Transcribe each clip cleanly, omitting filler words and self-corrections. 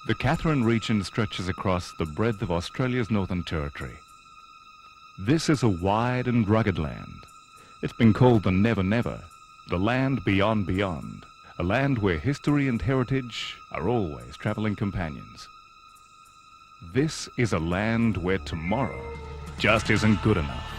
The Katherine Region stretches across the breadth of Australia's Northern Territory. This is a wide and rugged land. It's been called the Never Never, the land beyond beyond, a land where history and heritage are always travelling companions. This is a land where tomorrow just isn't good enough.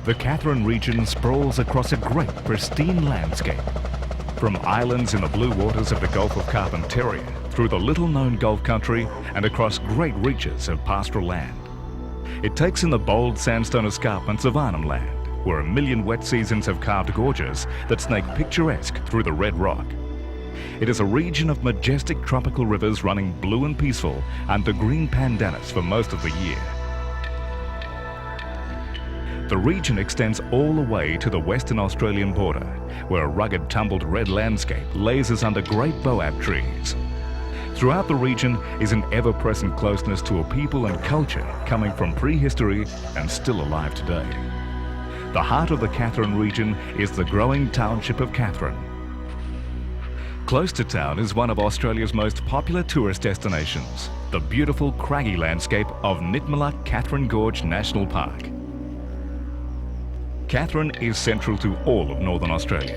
The Katherine Region sprawls across a great, pristine landscape. From islands in the blue waters of the Gulf of Carpentaria, through the little-known Gulf country, and across great reaches of pastoral land. It takes in the bold sandstone escarpments of Arnhem Land, where a million wet seasons have carved gorges that snake picturesque through the red rock. It is a region of majestic tropical rivers running blue and peaceful under green pandanus for most of the year. The region extends all the way to the Western Australian border, where a rugged tumbled red landscape lasers under great boab trees. Throughout the region is an ever-present closeness to a people and culture coming from prehistory and still alive today. The heart of the Katherine Region is the growing township of Katherine. Close to town is one of Australia's most popular tourist destinations, the beautiful craggy landscape of Nitmiluk Katherine Gorge National Park. Katherine is central to all of Northern Australia.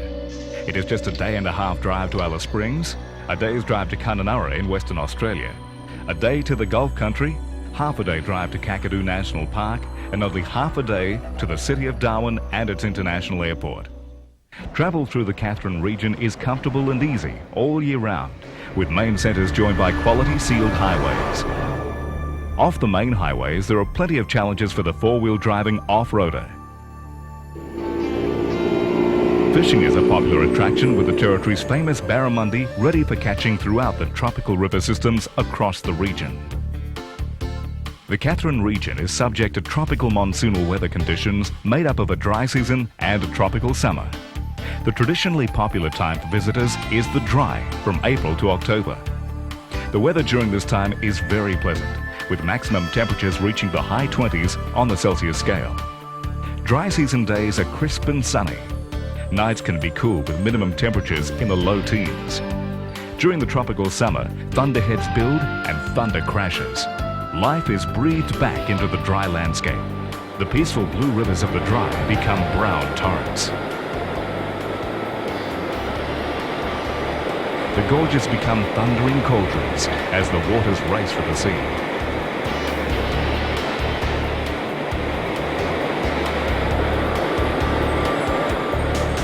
It is just a day-and-a-half drive to Alice Springs, a day's drive to Kununurra in Western Australia, a day to the Gulf country, half a day drive to Kakadu National Park, and only half a day to the city of Darwin and its international airport. Travel through the Katherine Region is comfortable and easy all year round, with main centres joined by quality sealed highways. Off the main highways, there are plenty of challenges for the four-wheel driving off-roader. Fishing is a popular attraction with the territory's famous barramundi ready for catching throughout the tropical river systems across the region. The Katherine Region is subject to tropical monsoonal weather conditions made up of a dry season and a tropical summer. The traditionally popular time for visitors is the dry, from April to October. The weather during this time is very pleasant, with maximum temperatures reaching the high 20s on the Celsius scale. Dry season days are crisp and sunny. Nights can be cool with minimum temperatures in the low teens. During the tropical summer, thunderheads build and thunder crashes. Life is breathed back into the dry landscape. The peaceful blue rivers of the dry become brown torrents. The gorges become thundering cauldrons as the waters race for the sea.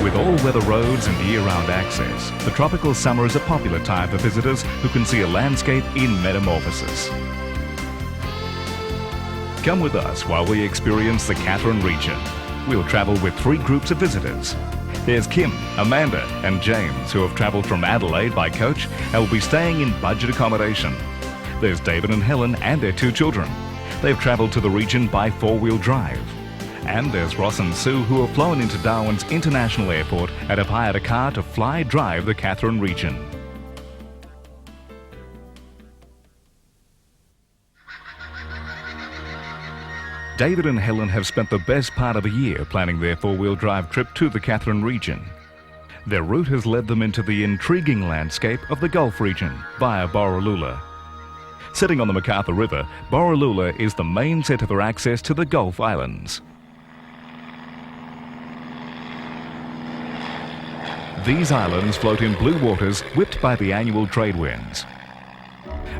With all-weather roads and year-round access, the tropical summer is a popular time for visitors who can see a landscape in metamorphosis. Come with us while we experience the Katherine Region. We'll travel with three groups of visitors. There's Kim, Amanda and James, who have travelled from Adelaide by coach and will be staying in budget accommodation. There's David and Helen and their two children. They've travelled to the region by four-wheel drive. And there's Ross and Sue, who have flown into Darwin's International Airport and have hired a car to fly drive the Katherine Region. David and Helen have spent the best part of a year planning their four-wheel drive trip to the Katherine Region. Their route has led them into the intriguing landscape of the Gulf region via Borroloola. Sitting on the MacArthur River, Borroloola is the main centre for access to the Gulf Islands. These islands float in blue waters whipped by the annual trade winds.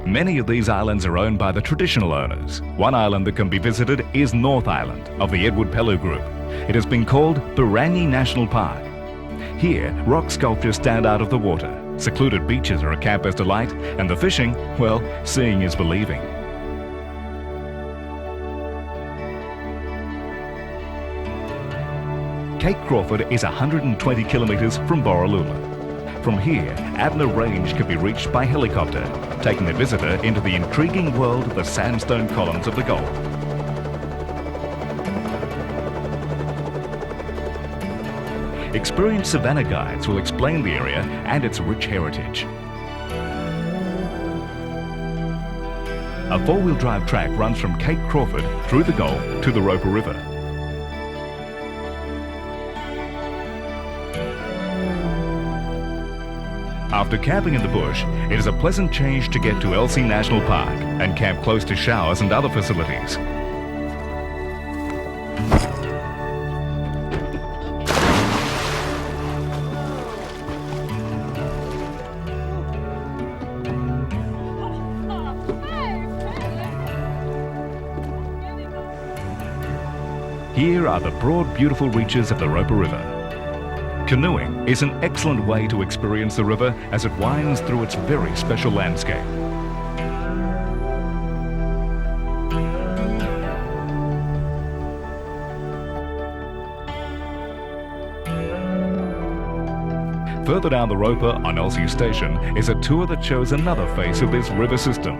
Many of these islands are owned by the traditional owners. One island that can be visited is North Island of the Edward Pellew Group. It has been called Barangi National Park. Here, rock sculptures stand out of the water. Secluded beaches are a camper's delight, and the fishing, well, seeing is believing. Cape Crawford is 120 kilometres from Borroloola. From here, Abner Range can be reached by helicopter, taking the visitor into the intriguing world of the sandstone columns of the Gulf. Experienced savannah guides will explain the area and its rich heritage. A four-wheel drive track runs from Cape Crawford through the Gulf to the Roper River. After camping in the bush, it is a pleasant change to get to Elsey National Park and camp close to showers and other facilities. Here are the broad, beautiful reaches of the Roper River. Canoeing is an excellent way to experience the river as it winds through its very special landscape. Further down the Roper on Elsey Station is a tour that shows another face of this river system.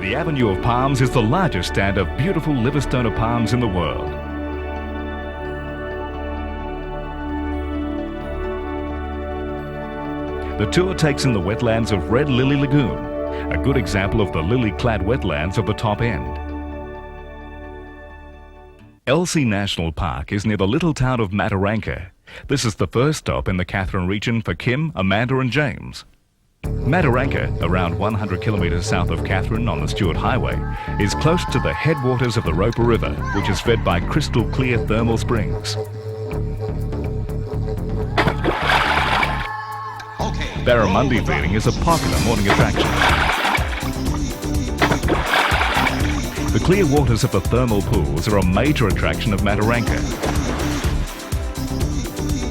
The Avenue of Palms is the largest stand of beautiful Liverstoner palms in the world. The tour takes in the wetlands of Red Lily Lagoon, a good example of the lily-clad wetlands of the top end. Elsey National Park is near the little town of Mataranka. This is the first stop in the Katherine region for Kim, Amanda and James. Mataranka, around 100 kilometres south of Katherine on the Stuart Highway, is close to the headwaters of the Roper River, which is fed by crystal clear thermal springs. Barramundi feeding is a popular morning attraction. The clear waters of the thermal pools are a major attraction of Mataranka.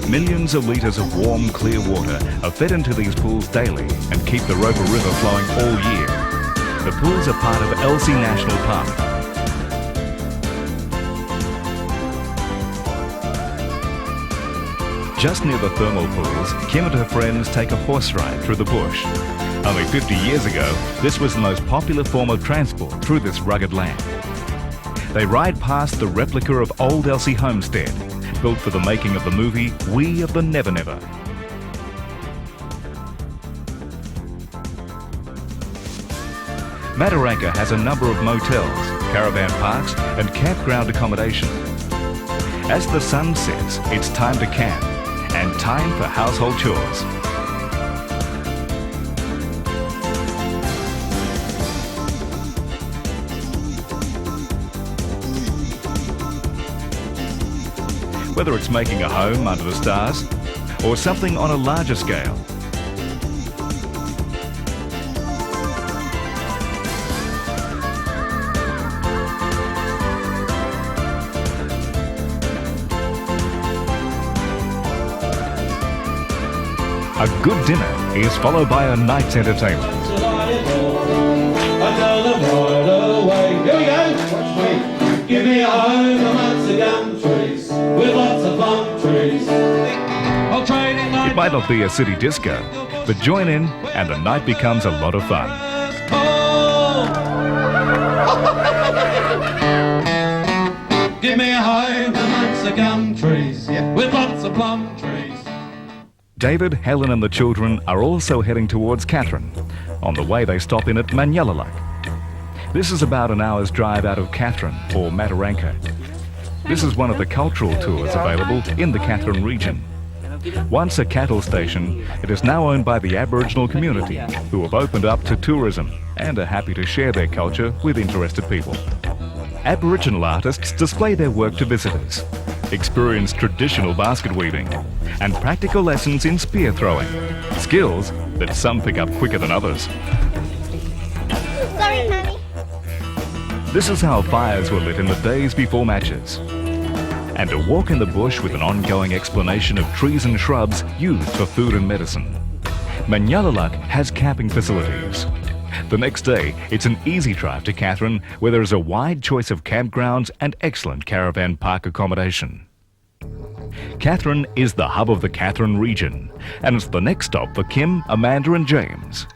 Millions of litres of warm, clear water are fed into these pools daily and keep the Roper River flowing all year. The pools are part of Elsey National Park. Just near the thermal pools, Kim and her friends take a horse ride through the bush. Only 50 years ago, this was the most popular form of transport through this rugged land. They ride past the replica of Old Elsey Homestead, built for the making of the movie We of the Never Never. Mataranka has a number of motels, caravan parks and campground accommodation. As the sun sets, it's time to camp and time for household chores. Whether it's making a home under the stars or something on a larger scale. A good dinner is followed by a night's entertainment. Here we go. Watch me. Give me a home amongst the gum trees with lots of plum trees. It might not be a city disco, but join in and the night becomes a lot of fun. Give me a home amongst the gum trees with lots of plum trees. David, Helen and the children are also heading towards Katherine. On the way they stop in at Manyallaluk. This is about an hour's drive out of Katherine or Mataranka. This is one of the cultural tours available in the Katherine region. Once a cattle station, it is now owned by the Aboriginal community, who have opened up to tourism and are happy to share their culture with interested people. Aboriginal artists display their work to visitors, experience traditional basket weaving, and practical lessons in spear throwing, skills that some pick up quicker than others. Sorry, Mommy. This is how fires were lit in the days before matches. And a walk in the bush with an ongoing explanation of trees and shrubs used for food and medicine. Manyallaluk has camping facilities. The next day, it's an easy drive to Katherine, where there is a wide choice of campgrounds and excellent caravan park accommodation. Katherine is the hub of the Katherine region, and it's the next stop for Kim, Amanda and James.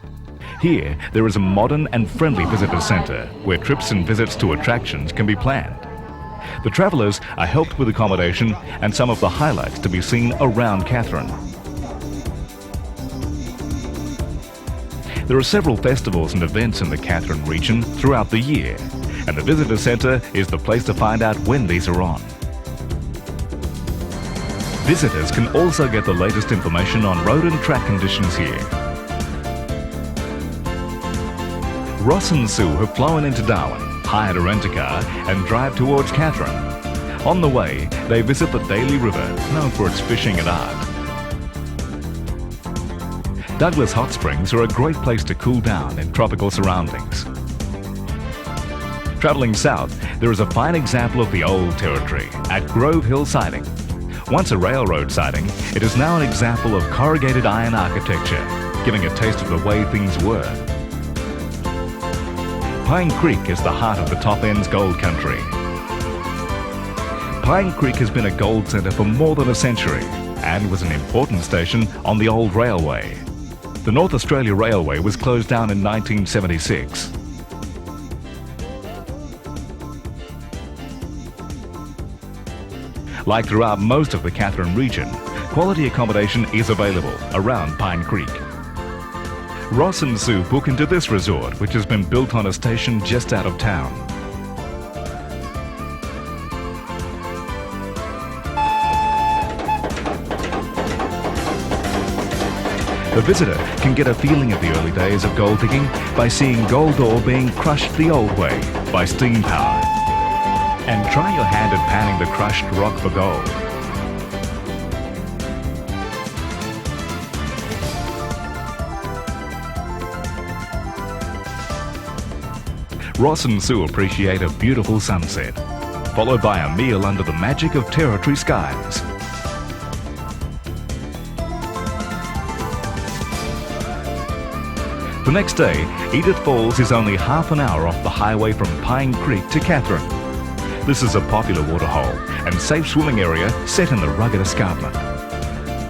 Here, there is a modern and friendly visitor centre where trips and visits to attractions can be planned. The travellers are helped with accommodation and some of the highlights to be seen around Katherine. There are several festivals and events in the Katherine region throughout the year, and the visitor centre is the place to find out when these are on. Visitors can also get the latest information on road and track conditions here. Ross and Sue have flown into Darwin, hired a rent-a-car and drive towards Katherine. On the way, they visit the Daly River, known for its fishing and art. Douglas Hot Springs are a great place to cool down in tropical surroundings. Travelling south, there is a fine example of the old territory at Grove Hill Siding. Once a railroad siding, it is now an example of corrugated iron architecture, giving a taste of the way things were. Pine Creek is the heart of the Top End's gold country. Pine Creek has been a gold centre for more than a century and was an important station on the old railway. The North Australia Railway was closed down in 1976. Like throughout most of the Katherine region, quality accommodation is available around Pine Creek. Ross and Sue book into this resort, which has been built on a station just out of town. The visitor can get a feeling of the early days of gold digging by seeing gold ore being crushed the old way by steam power. And try your hand at panning the crushed rock for gold. Ross and Sue appreciate a beautiful sunset, followed by a meal under the magic of territory skies. The next day, Edith Falls is only half an hour off the highway from Pine Creek to Katherine. This is a popular waterhole and safe swimming area set in the rugged escarpment.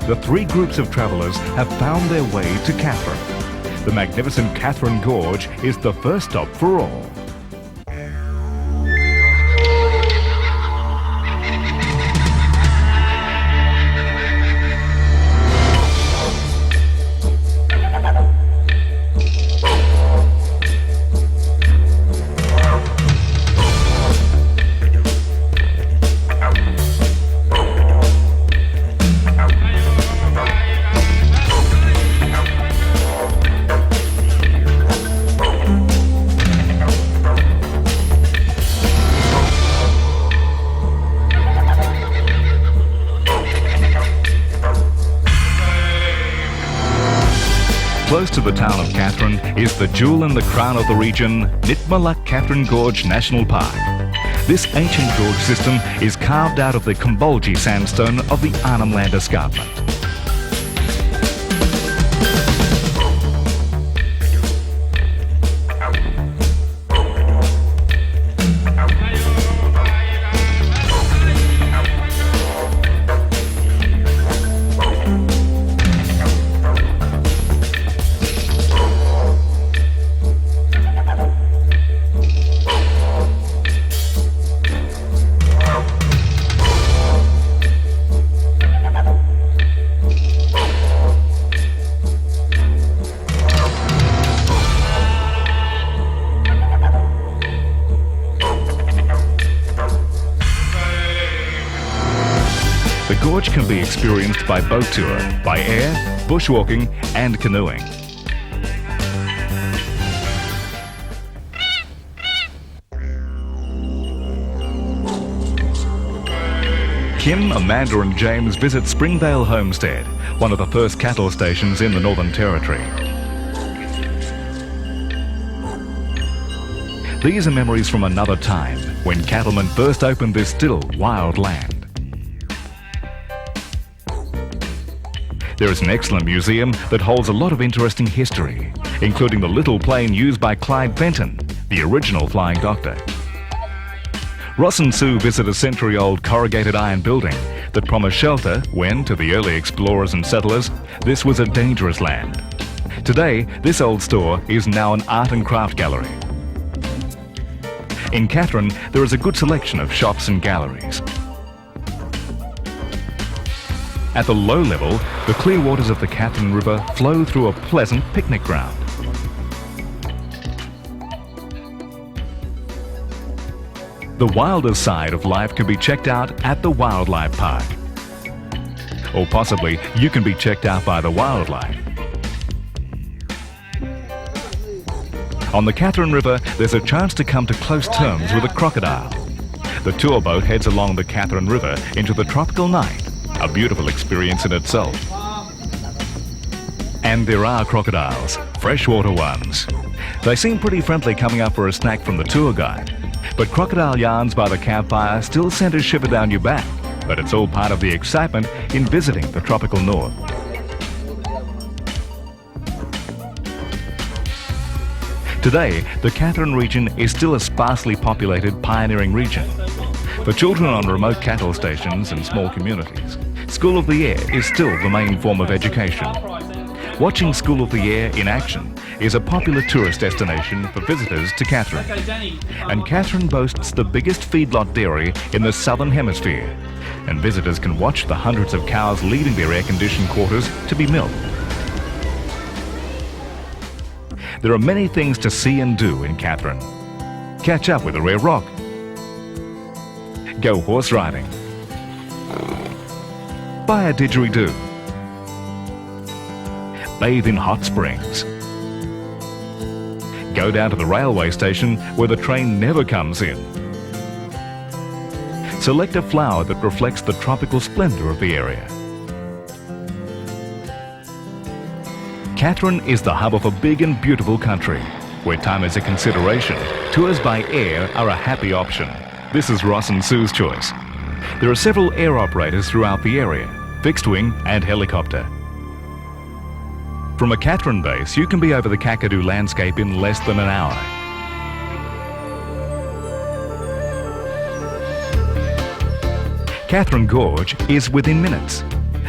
The three groups of travellers have found their way to Katherine. The magnificent Katherine Gorge is the first stop for all. Close to the town of Katherine is the jewel in the crown of the region, Nitmaluk Katherine Gorge National Park. This ancient gorge system is carved out of the Kombolji sandstone of the Arnhem Land escarpment. The gorge can be experienced by boat tour, by air, bushwalking and canoeing. Kim, Amanda and James visit Springvale Homestead, one of the first cattle stations in the Northern Territory. These are memories from another time, when cattlemen first opened this still wild land. There is an excellent museum that holds a lot of interesting history, including the little plane used by Clyde Benton, the original Flying Doctor. Ross and Sue visit a century-old corrugated iron building that promised shelter when, to the early explorers and settlers, this was a dangerous land. Today, this old store is now an art and craft gallery. In Katherine, there is a good selection of shops and galleries. At the low level, the clear waters of the Katherine River flow through a pleasant picnic ground. The wilder side of life can be checked out at the Wildlife Park. Or possibly, you can be checked out by the wildlife. On the Katherine River, there's a chance to come to close terms with a crocodile. The tour boat heads along the Katherine River into the tropical night, a beautiful experience in itself. And there are crocodiles, freshwater ones. They seem pretty friendly coming up for a snack from the tour guide. But crocodile yarns by the campfire still send a shiver down your back, but it's all part of the excitement in visiting the tropical north. Today, the Katherine region is still a sparsely populated pioneering region. For children on remote cattle stations and small communities, School of the Air is still the main form of education. Watching School of the Air in action is a popular tourist destination for visitors to Katherine. And Katherine boasts the biggest feedlot dairy in the southern hemisphere, and visitors can watch the hundreds of cows leaving their air-conditioned quarters to be milked. There are many things to see and do in Katherine. Catch up with a rare rock. Go horse riding. Buy a didgeridoo. Bathe in hot springs. Go down to the railway station where the train never comes in. Select a flower that reflects the tropical splendour of the area. Katherine is the hub of a big and beautiful country. Where time is a consideration, tours by air are a happy option. This is Ross and Sue's choice. There are several air operators throughout the area, fixed wing and helicopter. From a Katherine base, you can be over the Kakadu landscape in less than an hour. Katherine Gorge is within minutes.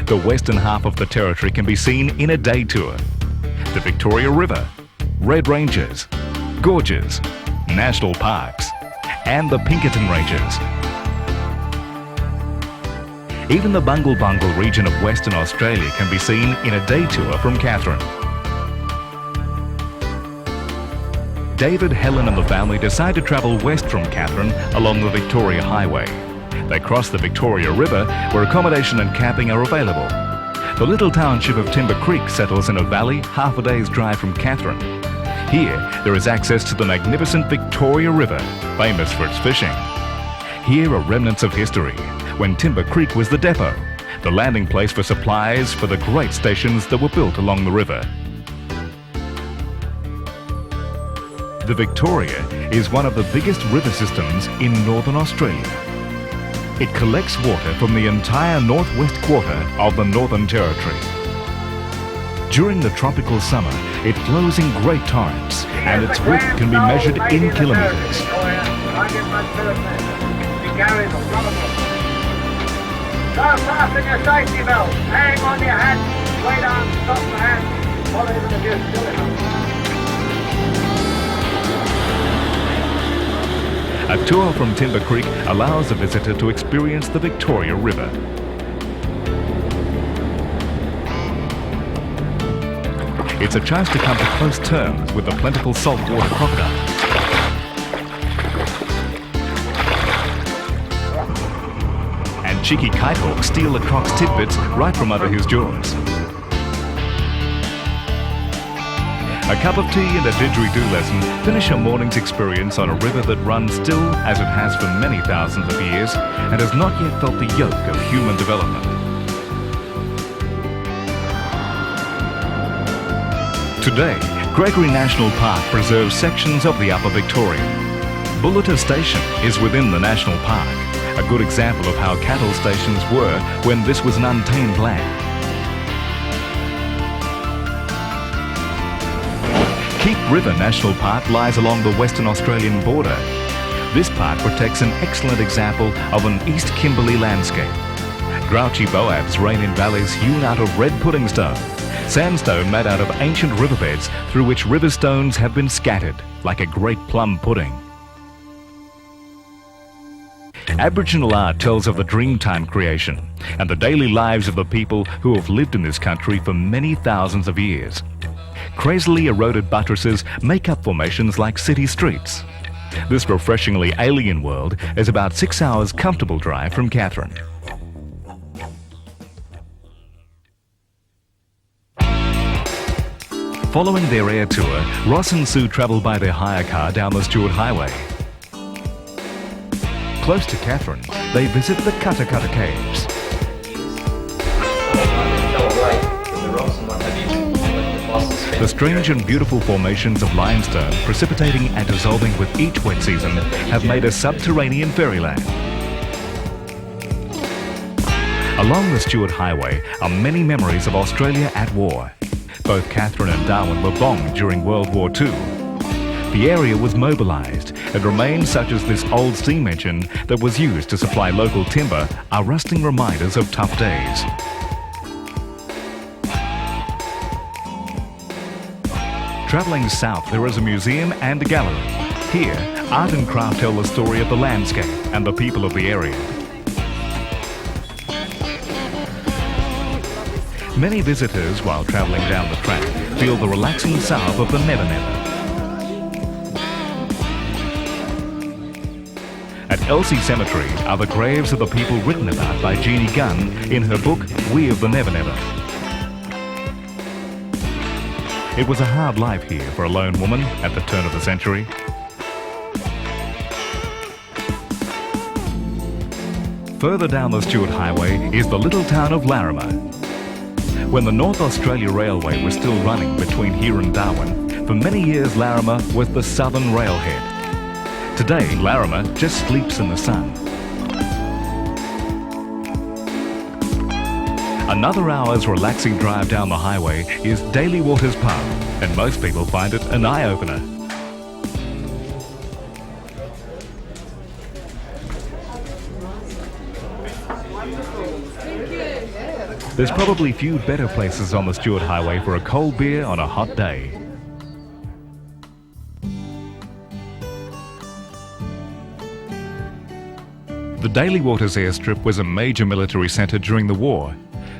The western half of the territory can be seen in a day tour. The Victoria River, Red Ranges, Gorges, National Parks, and the Pinkerton Ranges. Even the Bungle Bungle region of Western Australia can be seen in a day tour from Katherine. David, Helen and the family decide to travel west from Katherine along the Victoria Highway. They cross the Victoria River where accommodation and camping are available. The little township of Timber Creek settles in a valley half a day's drive from Katherine. Here, there is access to the magnificent Victoria River, famous for its fishing. Here are remnants of history, when Timber Creek was the depot, the landing place for supplies for the great stations that were built along the river. The Victoria is one of the biggest river systems in northern Australia. It collects water from the entire northwest quarter of the Northern Territory. During the tropical summer, it flows in great torrents, and its width can be measured in kilometres. So fasten your safety belt, hang on your hat, wait on, stop the hat, follow even if you're still enough. A tour from Timber Creek allows a visitor to experience the Victoria River. It's a chance to come to close terms with the plentiful saltwater crocodile. And cheeky kitehawks steal the croc's tidbits right from under his jaws. A cup of tea and a didgeridoo lesson finish a morning's experience on a river that runs still as it has for many thousands of years and has not yet felt the yoke of human development. Today, Gregory National Park preserves sections of the Upper Victoria. Bulleta Station is within the National Park, a good example of how cattle stations were when this was an untamed land. Keep River National Park lies along the Western Australian border. This park protects an excellent example of an East Kimberley landscape. Grouchy boabs reign in valleys hewn out of red pudding stone, sandstone made out of ancient riverbeds through which river stones have been scattered like a great plum pudding. Aboriginal art tells of the Dreamtime creation and the daily lives of the people who have lived in this country for many thousands of years. Crazily eroded buttresses make up formations like city streets. This refreshingly alien world is about 6 hours comfortable drive from Katherine. Following their air tour, Ross and Sue travel by their hire car down the Stewart Highway. Close to Katherine, they visit the Kata Caves. The strange and beautiful formations of limestone precipitating and dissolving with each wet season have made a subterranean fairyland. Along the Stewart Highway are many memories of Australia at war. Both Katherine and Darwin were bombed during World War II. The area was mobilised, and remains such as this old steam engine that was used to supply local timber are rusting reminders of tough days. Travelling south, there is a museum and a gallery. Here, art and craft tell the story of the landscape and the people of the area. Many visitors, while travelling down the track, feel the relaxing salve of the Never Never. At Elsie Cemetery are the graves of the people written about by Jeannie Gunn in her book We of the Never Never. It was a hard life here for a lone woman at the turn of the century. Further down the Stewart Highway is the little town of Larrimah. When the North Australia Railway was still running between here and Darwin, for many years Larrimah was the southern railhead. Today, Larrimah just sleeps in the sun. Another hour's relaxing drive down the highway is Daly Waters Pub, and most people find it an eye-opener. There's probably few better places on the Stewart Highway for a cold beer on a hot day. The Daly Waters airstrip was a major military centre during the war.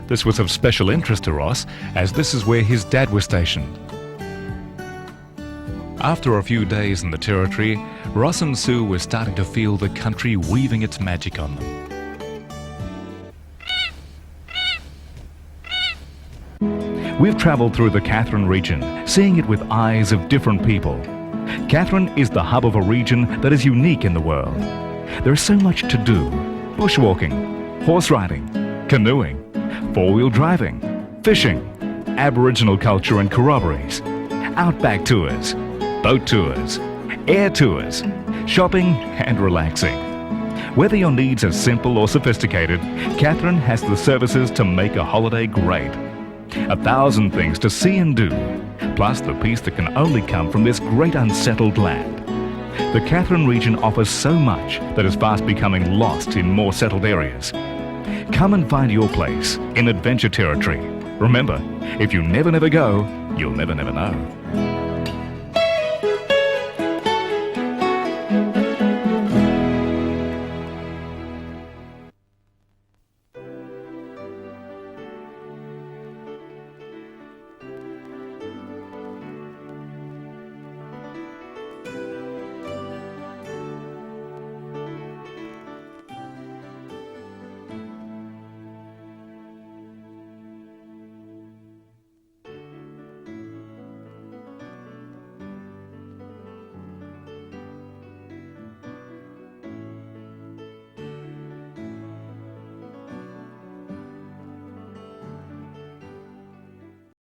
This was of special interest to Ross, as this is where his dad was stationed. After a few days in the territory, Ross and Sue were starting to feel the country weaving its magic on them. We've travelled through the Katherine region, seeing it with eyes of different people. Katherine is the hub of a region that is unique in the world. There is so much to do: bushwalking, horse riding, canoeing, four-wheel driving, fishing, Aboriginal culture and corroborees, outback tours, boat tours, air tours, shopping and relaxing. Whether your needs are simple or sophisticated, Katherine has the services to make a holiday great. 1,000 things to see and do, plus the peace that can only come from this great unsettled land. The Katherine region offers so much that is fast becoming lost in more settled areas. Come and find your place in adventure territory. Remember, if you never go, you'll never know.